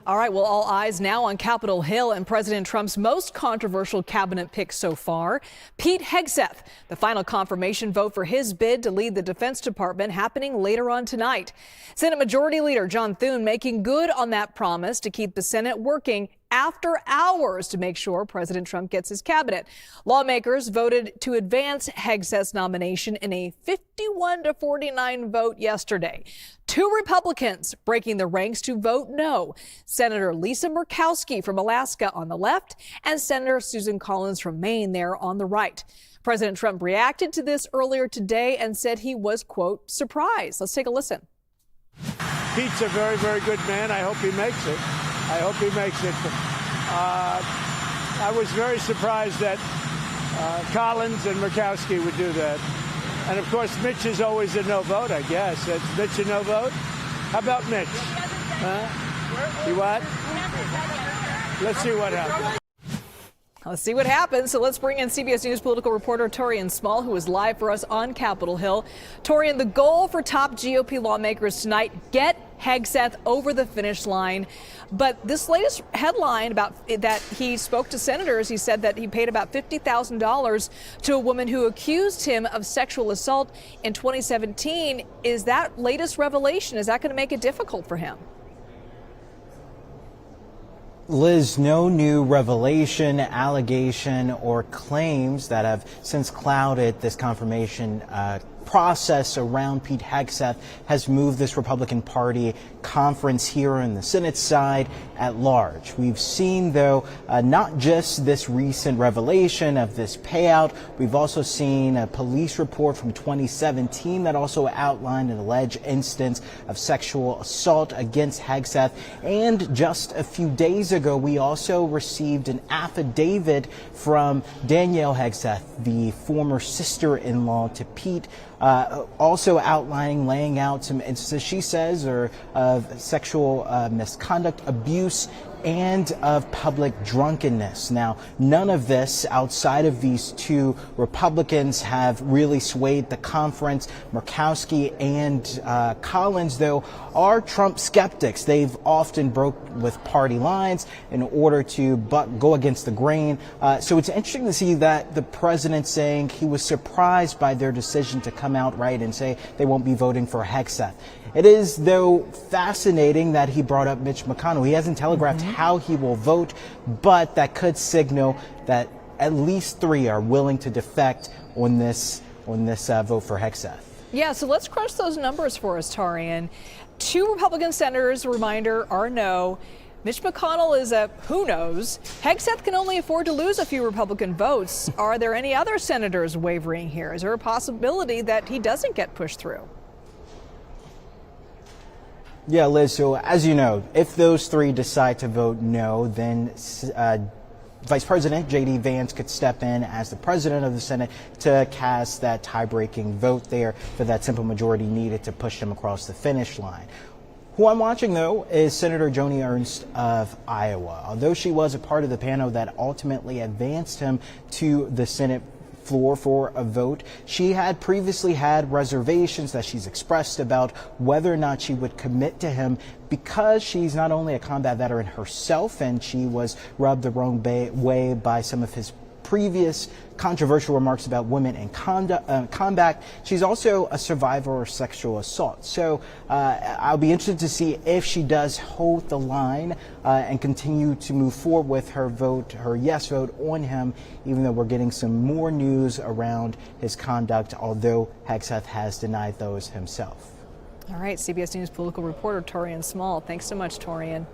All right, well, all eyes now on Capitol Hill and President Trump's most controversial cabinet pick so far, Pete Hegseth. The final confirmation vote for his bid to lead the Defense Department happening later on tonight. Senate Majority Leader John Thune making good on that promise to keep the Senate working after hours to make sure President Trump gets his cabinet. Lawmakers voted to advance Hegseth's nomination in a 51-49 vote yesterday. Two Republicans breaking the ranks to vote no. Senator Lisa Murkowski from Alaska on the left and Senator Susan Collins from Maine there on the right. President Trump reacted to this earlier today and said he was, quote, surprised. Let's take a listen. Pete's a very, very good man. I hope he makes it. I hope he makes it. I was very surprised that Collins and Murkowski would do that. And, of course, Mitch is always a no vote, I guess. That's Mitch a no vote? How about Mitch? Huh? You what? Let's see what happens. Let's see what happens. So let's bring in CBS News political reporter Taurean Small, who is live for us on Capitol Hill. Taurean, the goal for top GOP lawmakers tonight, get Hegseth over the finish line. But this latest headline about that he spoke to senators, he said that he paid about $50,000 to a woman who accused him of sexual assault in 2017. Is that latest revelation, is that going to make it difficult for him? Liz, no new revelation, allegation, or claims that have since clouded this confirmation process around Pete Hegseth has moved this Republican Party conference here on the Senate side at large. We've seen, though, not just this recent revelation of this payout. We've also seen a police report from 2017 that also outlined an alleged instance of sexual assault against Hegseth. And just a few days ago, we also received an affidavit from Danielle Hegseth, the former sister-in-law to Pete, also outlining, laying out some instances, she says, of sexual misconduct, abuse, and of public drunkenness. Now, none of this outside of these two Republicans have really swayed the conference. Murkowski and Collins, though, are Trump skeptics. They've often broke with party lines in order to go against the grain. So it's interesting to see that the president saying he was surprised by their decision to come out right and say they won't be voting for Hegseth. It is, though, fascinating that he brought up Mitch McConnell. He hasn't telegraphed how he will vote, but that could signal that at least three are willing to defect on this vote for Hegseth. Yeah, so let's crunch those numbers for us, Taurean. Two Republican senators, a reminder, are no. Mitch McConnell is a who knows. Hegseth can only afford to lose a few Republican votes. Are there any other senators wavering here? Is there a possibility that he doesn't get pushed through? Yeah, Liz, so as you know, if those three decide to vote no, then Vice President J.D. Vance could step in as the president of the Senate to cast that tie-breaking vote there for that simple majority needed to push him across the finish line. Who I'm watching, though, is Senator Joni Ernst of Iowa. Although she was a part of the panel that ultimately advanced him to the Senate floor for a vote, she had previously had reservations that she's expressed about whether or not she would commit to him, because she's not only a combat veteran herself and she was rubbed the wrong way by some of his previous controversial remarks about women in combat. She's also a survivor of sexual assault. So I'll be interested to see if she does hold the line and continue to move forward with her vote, her yes vote on him, even though we're getting some more news around his conduct, although Hegseth has denied those himself. All right, CBS News political reporter Taurean Small. Thanks so much, Taurean.